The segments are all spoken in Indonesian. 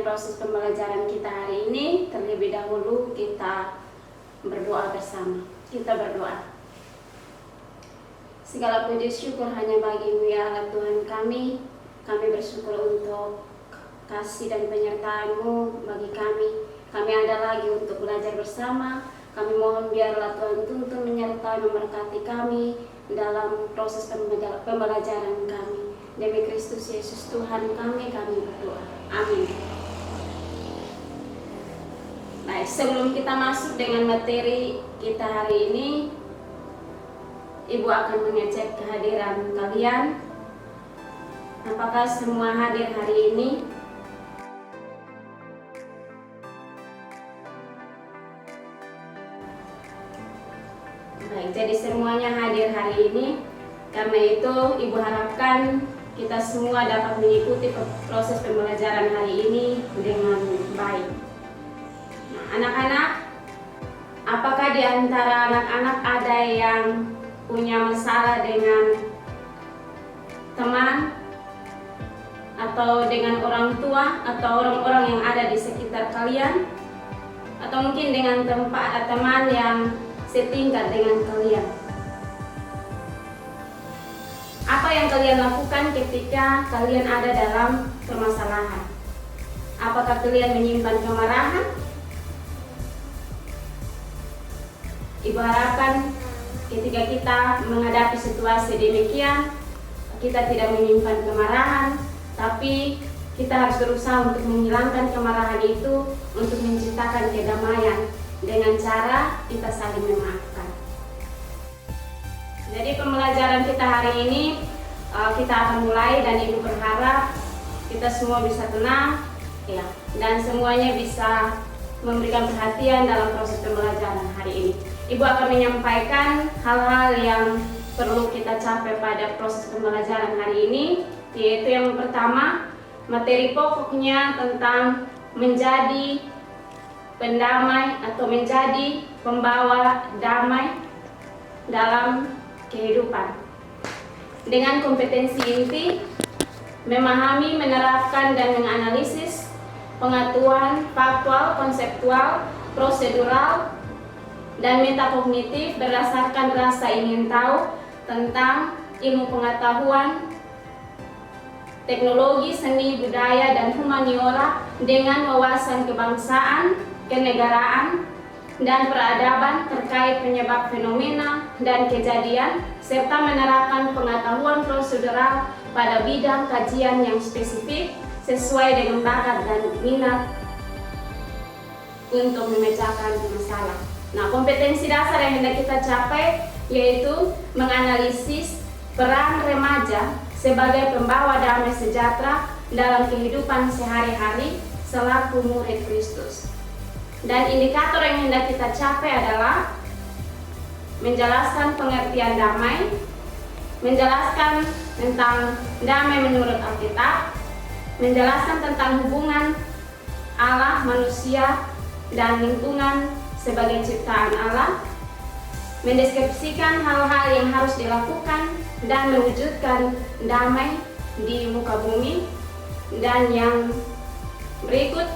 proses pembelajaran kita hari ini, terlebih dahulu kita berdoa bersama. Kita berdoa. Segala puji syukur hanya bagi-Mu ya Allah Tuhan kami. Kami bersyukur untuk kasih dan penyertaan-Mu bagi kami. Kami ada lagi untuk belajar bersama. Kami mohon biarlah Tuhan tuntun menyertai memberkati kami dalam proses pembelajaran kami. Demi Kristus Yesus Tuhan kami berdoa. Amin. Baik, sebelum kita masuk dengan materi kita hari ini, Ibu akan mengecek kehadiran kalian. Apakah semua hadir hari ini? Baik, jadi semuanya hadir hari ini. Karena itu Ibu harapkan kita semua dapat mengikuti proses pembelajaran hari ini dengan baik. Nah, anak-anak, apakah di antara anak-anak ada yang punya masalah dengan teman atau dengan orang tua atau orang-orang yang ada di sekitar kalian, atau mungkin dengan teman yang setingkat dengan kalian? Apa yang kalian lakukan ketika kalian ada dalam permasalahan? Apakah kalian menyimpan kemarahan? Ibu harapkan ketika kita menghadapi situasi demikian, kita tidak menyimpan kemarahan, tapi kita harus berusaha untuk menghilangkan kemarahan itu, untuk menciptakan kedamaian dengan cara kita saling memaafkan. Jadi pembelajaran kita hari ini kita akan mulai, dan Ibu berharap kita semua bisa tenang ya, dan semuanya bisa memberikan perhatian dalam proses pembelajaran hari ini. Ibu akan menyampaikan hal-hal yang perlu kita capai pada proses pembelajaran hari ini, yaitu yang pertama, materi pokoknya tentang menjadi pendamai atau menjadi pembawa damai dalam kehidupan. Dengan kompetensi inti, memahami, menerapkan, dan menganalisis pengetahuan faktual, konseptual, prosedural, dan metakognitif berdasarkan rasa ingin tahu tentang ilmu pengetahuan, teknologi, seni, budaya, dan humaniora dengan wawasan kebangsaan, kenegaraan, dan peradaban terkait penyebab fenomena dan kejadian, serta menerapkan pengetahuan prosedural pada bidang kajian yang spesifik sesuai dengan bakat dan minat untuk memecahkan masalah. Nah, kompetensi dasar yang hendak kita capai yaitu menganalisis peran remaja sebagai pembawa damai sejahtera dalam kehidupan sehari-hari selaku murid Kristus. Dan indikator yang hendak kita capai adalah menjelaskan pengertian damai, menjelaskan tentang damai menurut Alkitab, menjelaskan tentang hubungan Allah, manusia, dan lingkungan sebagai ciptaan Allah, mendeskripsikan hal-hal yang harus dilakukan dan mewujudkan damai di muka bumi, dan yang berikut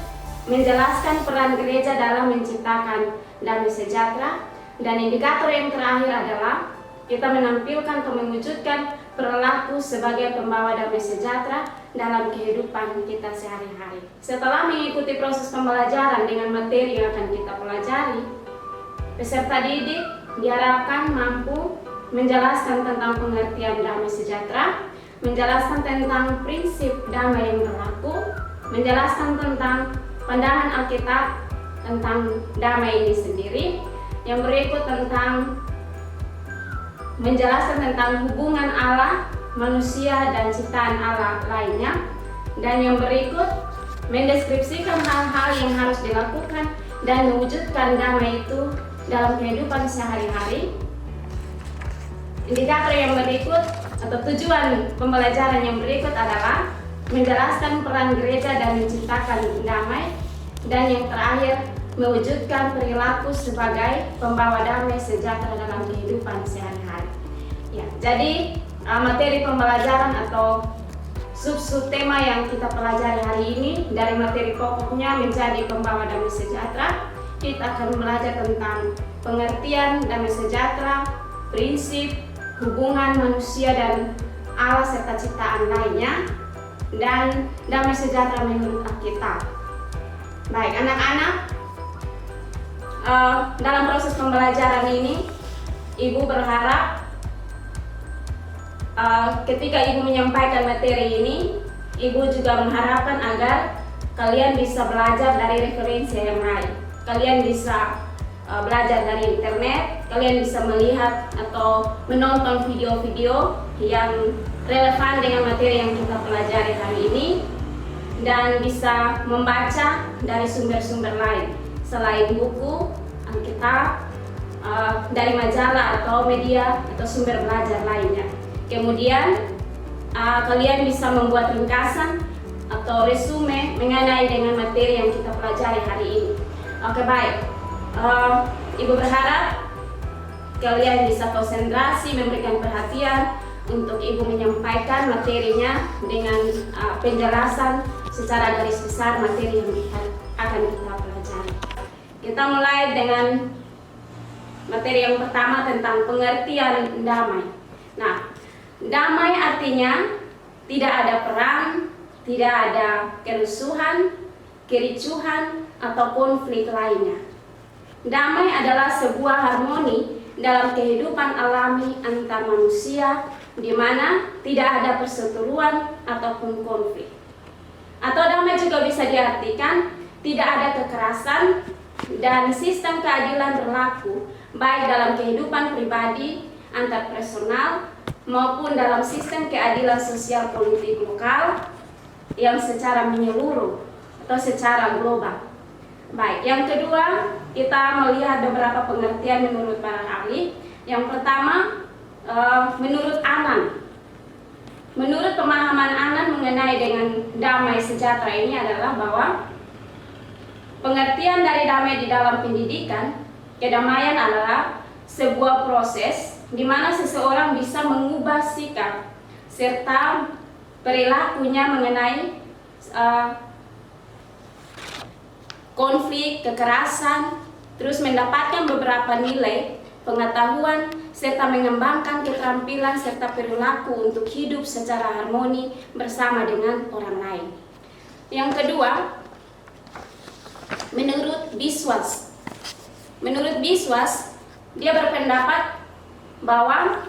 menjelaskan peran gereja dalam menciptakan damai sejahtera. Dan indikator yang terakhir adalah kita menampilkan atau mewujudkan perilaku sebagai pembawa damai sejahtera dalam kehidupan kita sehari-hari. Setelah mengikuti proses pembelajaran dengan materi yang akan kita pelajari, peserta didik diharapkan mampu menjelaskan tentang pengertian damai sejahtera, menjelaskan tentang prinsip damai yang berlaku, menjelaskan tentang pandangan Alkitab tentang damai ini sendiri, yang berikut tentang menjelaskan tentang hubungan Allah, manusia, dan ciptaan Allah lainnya, dan yang berikut mendeskripsikan hal-hal yang harus dilakukan dan mewujudkan damai itu dalam kehidupan sehari-hari. Indikator yang berikut atau tujuan pembelajaran yang berikut adalah menjelaskan peran gereja dan menciptakan damai, dan yang terakhir mewujudkan perilaku sebagai pembawa damai sejahtera dalam kehidupan sehari-hari. Ya, jadi materi pembelajaran atau sub-sub tema yang kita pelajari hari ini. Dari materi pokoknya menjadi pembawa damai sejahtera, kita akan belajar tentang pengertian damai sejahtera, prinsip, hubungan manusia dan Allah serta ciptaan lainnya, dan damai sejahtera menurut Alkitab. Baik, anak-anak, dalam proses pembelajaran ini, Ibu berharap ketika Ibu menyampaikan materi ini, Ibu juga mengharapkan agar kalian bisa belajar dari referensi yang lain. Kalian bisa belajar dari internet, kalian bisa melihat atau menonton video-video yang relevan dengan materi yang kita pelajari hari ini, dan bisa membaca dari sumber-sumber lain selain buku, Alkitab, dari majalah atau media atau sumber belajar lainnya. Kemudian kalian bisa membuat ringkasan atau resume mengenai dengan materi yang kita pelajari hari ini. Oke, baik. Ibu berharap kalian bisa konsentrasi, memberikan perhatian untuk Ibu menyampaikan materinya dengan penjelasan secara garis besar materi yang akan kita pelajari. Kita mulai dengan materi yang pertama tentang pengertian damai. Nah, damai artinya tidak ada perang, tidak ada kerusuhan, kericuhan, atau konflik lainnya. Damai adalah sebuah harmoni dalam kehidupan alami antar manusia, di mana tidak ada perseteruan ataupun konflik. Atau damai juga bisa diartikan tidak ada kekerasan dan sistem keadilan berlaku baik dalam kehidupan pribadi, antar personal, maupun dalam sistem keadilan sosial politik lokal yang secara menyeluruh atau secara global. Baik, yang kedua, kita melihat beberapa pengertian menurut para ahli. Yang pertama, menurut Anan. Menurut pemahaman Anan mengenai dengan damai sejahtera ini adalah bahwa pengertian dari damai di dalam pendidikan, kedamaian adalah sebuah proses di mana seseorang bisa mengubah sikap serta perilakunya mengenai konflik, kekerasan, terus mendapatkan beberapa nilai, pengetahuan, serta mengembangkan keterampilan serta perilaku untuk hidup secara harmoni bersama dengan orang lain. Yang kedua, menurut Biswas. Menurut Biswas, dia berpendapat bahwa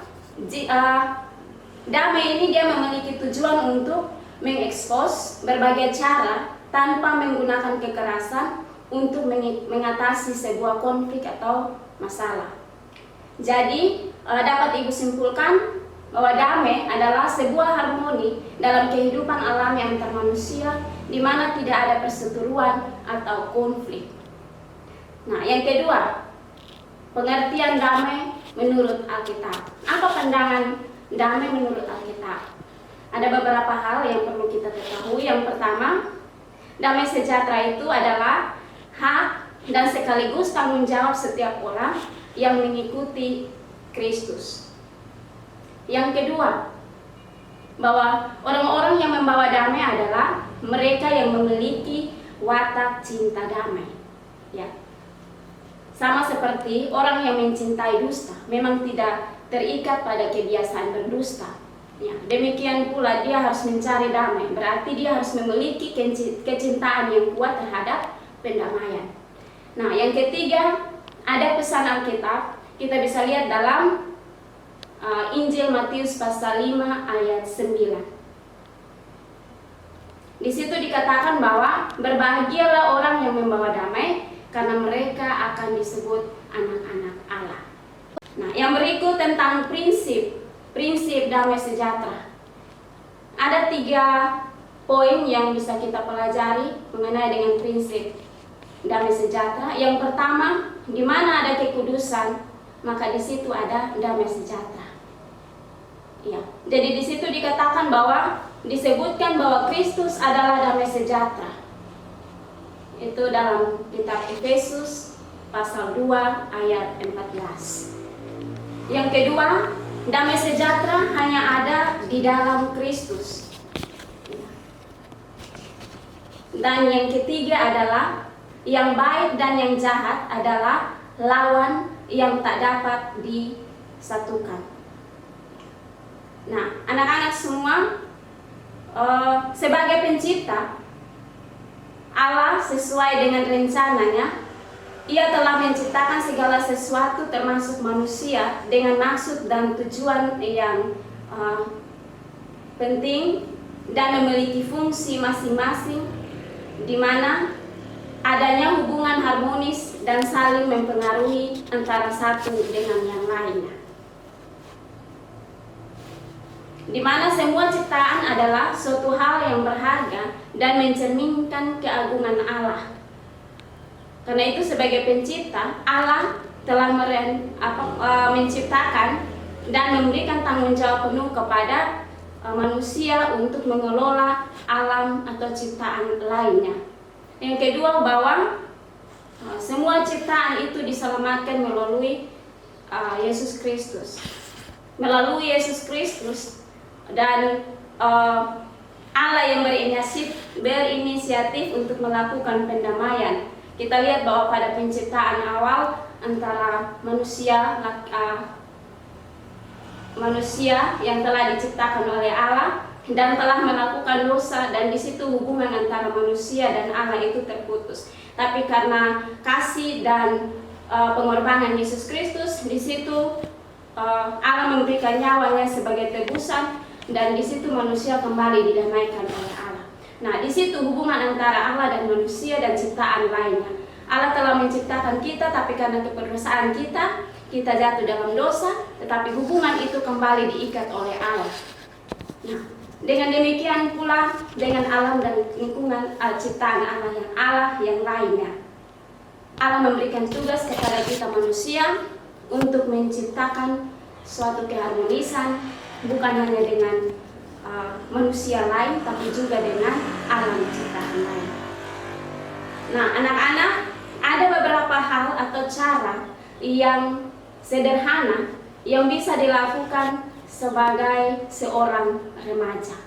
damai ini dia memiliki tujuan untuk mengekspos berbagai cara tanpa menggunakan kekerasan untuk mengatasi sebuah konflik atau masalah. Jadi dapat Ibu simpulkan bahwa damai adalah sebuah harmoni dalam kehidupan alami antar manusia di mana tidak ada perseteruan atau konflik. Nah, yang kedua, pengertian damai menurut Alkitab. Apa pandangan damai menurut Alkitab? Ada beberapa hal yang perlu kita ketahui. Yang pertama, damai sejahtera itu adalah hak dan sekaligus tanggung jawab setiap orang yang mengikuti Kristus. Yang kedua, bahwa orang-orang yang membawa damai adalah mereka yang memiliki watak cinta damai. Ya. Sama seperti orang yang mencintai dusta, memang tidak terikat pada kebiasaan berdusta. Ya, demikian pula dia harus mencari damai, berarti dia harus memiliki kecintaan yang kuat terhadap pendamaian. Nah, yang ketiga, ada pesan Alkitab, kita bisa lihat dalam Injil Matius pasal 5 ayat 9. Di situ dikatakan bahwa berbahagialah orang yang membawa damai, karena mereka akan disebut anak-anak Allah. Nah, yang berikut tentang prinsip damai sejahtera. Ada 3 poin yang bisa kita pelajari mengenai dengan prinsip damai sejahtera. Yang pertama, di mana ada kekudusan, maka di situ ada damai sejahtera. Ya, jadi di situ dikatakan bahwa disebutkan bahwa Kristus adalah damai sejahtera. Itu dalam kitab Efesus pasal 2 ayat 14. Yang kedua, damai sejahtera hanya ada di dalam Kristus. Dan yang ketiga adalah yang baik dan yang jahat adalah lawan yang tak dapat disatukan. Nah, anak-anak semua, sebagai pencipta, Allah sesuai dengan rencananya, Ia telah menciptakan segala sesuatu termasuk manusia dengan maksud dan tujuan yang penting dan memiliki fungsi masing-masing, di mana adanya hubungan harmonis dan saling mempengaruhi antara satu dengan yang lainnya. Di mana semua ciptaan adalah suatu hal yang berharga dan mencerminkan keagungan Allah. Karena itu sebagai pencipta, Allah telah menciptakan dan memberikan tanggung jawab penuh kepada manusia untuk mengelola alam atau ciptaan lainnya. Yang kedua, bahwa semua ciptaan itu diselamatkan melalui Yesus Kristus. Melalui Yesus Kristus dan Allah yang berinisiatif untuk melakukan pendamaian. Kita lihat bahwa pada penciptaan awal antara manusia yang telah diciptakan oleh Allah dan telah melakukan dosa, dan di situ hubungan antara manusia dan Allah itu terputus. Tapi karena kasih dan pengorbanan Yesus Kristus, di situ Allah memberikan nyawanya sebagai tebusan, dan di situ manusia kembali didamaikan oleh Allah. Nah, di situ hubungan antara Allah dan manusia dan ciptaan lainnya. Allah telah menciptakan kita, tapi karena keberdosaan kita jatuh dalam dosa, tetapi hubungan itu kembali diikat oleh Allah. Nah, dengan demikian pula dengan alam dan lingkungan ciptaan Allah yang lainnya. Allah memberikan tugas kepada kita manusia untuk menciptakan suatu keharmonisan, bukan hanya dengan manusia lain, tapi juga dengan alam ciptaan lain. Nah, anak-anak, ada beberapa hal atau cara yang sederhana yang bisa dilakukan sebagai seorang remaja.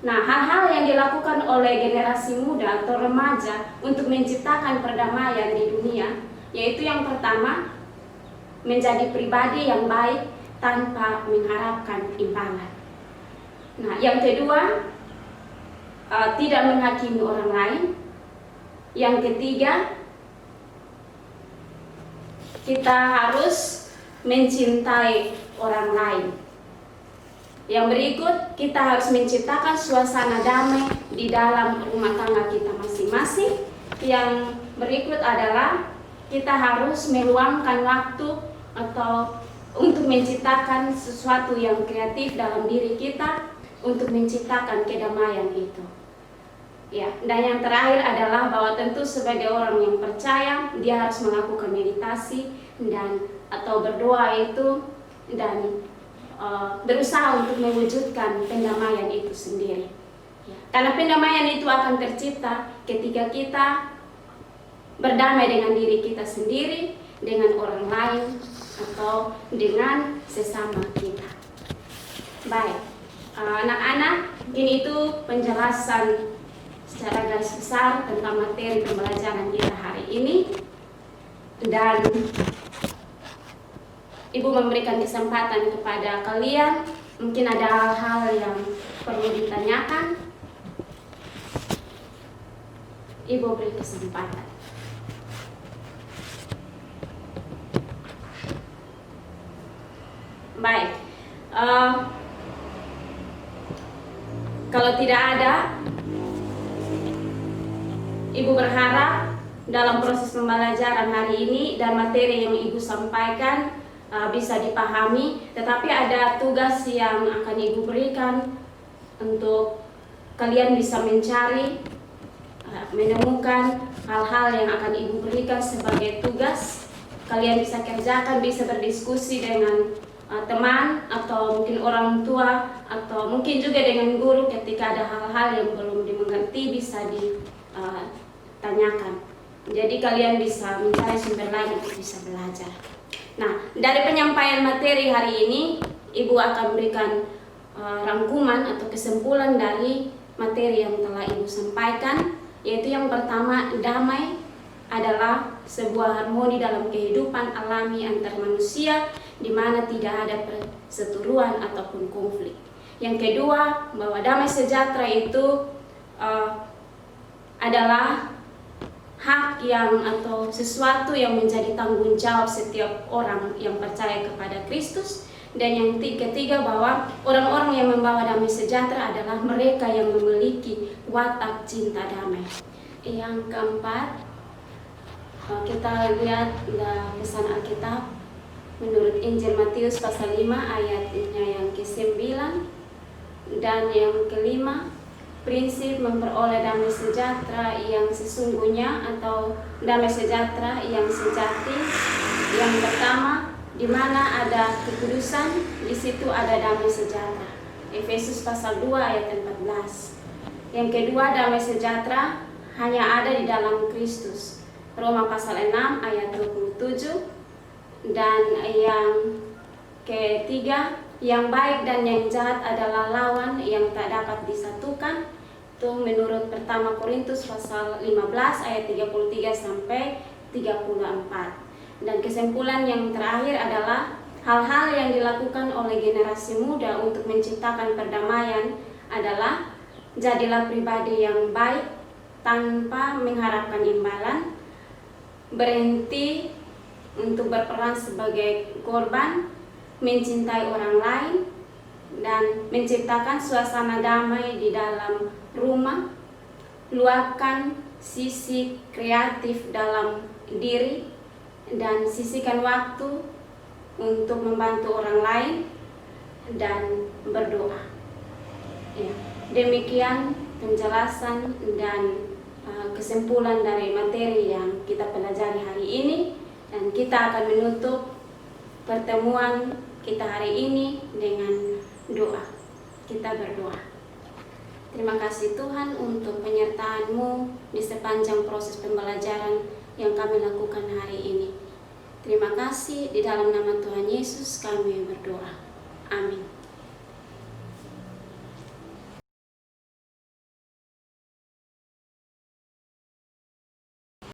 Nah, hal-hal yang dilakukan oleh generasi muda atau remaja untuk menciptakan perdamaian di dunia, yaitu yang pertama, menjadi pribadi yang baik tanpa mengharapkan imbalan. Nah, yang kedua, tidak menghakimi orang lain. Yang ketiga, kita harus mencintai orang lain. Yang berikut, kita harus menciptakan suasana damai di dalam rumah tangga kita masing-masing. Yang berikut adalah kita harus meluangkan waktu atau untuk menciptakan sesuatu yang kreatif dalam diri kita untuk menciptakan kedamaian itu. Ya, dan yang terakhir adalah bahwa tentu sebagai orang yang percaya, dia harus melakukan meditasi dan atau berdoa itu dan berusaha untuk mewujudkan pendamaian itu sendiri. Ya, karena pendamaian itu akan tercipta ketika kita berdamai dengan diri kita sendiri, dengan orang lain, atau dengan sesama kita. Baik, anak-anak, ini itu penjelasan secara garis besar tentang materi pembelajaran kita hari ini, dan Ibu memberikan kesempatan kepada kalian. Mungkin ada hal-hal yang perlu ditanyakan, Ibu beri kesempatan. Baik, kalau tidak ada, Ibu berharap dalam proses pembelajaran hari ini dan materi yang Ibu sampaikan bisa dipahami. Tetapi ada tugas yang akan Ibu berikan untuk kalian bisa mencari, menemukan hal-hal yang akan Ibu berikan sebagai tugas. Kalian bisa kerjakan, bisa berdiskusi dengan teman atau mungkin orang tua atau mungkin juga dengan guru ketika ada hal-hal yang belum dimengerti bisa ditanyakan. Jadi kalian bisa mencari sumber lain untuk bisa belajar. Nah, dari penyampaian materi hari ini, Ibu akan berikan rangkuman atau kesimpulan dari materi yang telah Ibu sampaikan, yaitu yang pertama, damai adalah sebuah harmoni dalam kehidupan alami antar manusia di mana tidak ada perseteruan ataupun konflik. Yang kedua, bahwa damai sejahtera itu adalah hak yang atau sesuatu yang menjadi tanggung jawab setiap orang yang percaya kepada Kristus. Dan yang ketiga, bahwa orang-orang yang membawa damai sejahtera adalah mereka yang memiliki watak cinta damai. Yang keempat, kita lihat pesan Alkitab menurut Injil Matius pasal 5 ayatnya yang ke-9 dan yang kelima, prinsip memperoleh damai sejahtera yang sesungguhnya atau damai sejahtera yang sejati. Yang pertama, di mana ada kekudusan, di situ ada damai sejahtera. Efesus pasal 2 ayat 14. Yang kedua, damai sejahtera hanya ada di dalam Kristus. Roma pasal 6 ayat 27. Dan yang ketiga, yang baik dan yang jahat adalah lawan yang tak dapat disatukan. Itu menurut pertama Korintus pasal 15 ayat 33 sampai 34. Dan kesimpulan yang terakhir adalah hal-hal yang dilakukan oleh generasi muda untuk menciptakan perdamaian adalah jadilah pribadi yang baik tanpa mengharapkan imbalan, berhenti untuk berperan sebagai korban, mencintai orang lain, dan menciptakan suasana damai di dalam rumah. Luapkan sisi kreatif dalam diri dan sisihkan waktu untuk membantu orang lain dan berdoa. Ya, demikian penjelasan dan kesimpulan dari materi yang kita pelajari hari ini. Dan kita akan menutup pertemuan kita hari ini dengan doa. Kita berdoa. Terima kasih Tuhan untuk penyertaan-Mu di sepanjang proses pembelajaran yang kami lakukan hari ini. Terima kasih, di dalam nama Tuhan Yesus kami berdoa. Amin.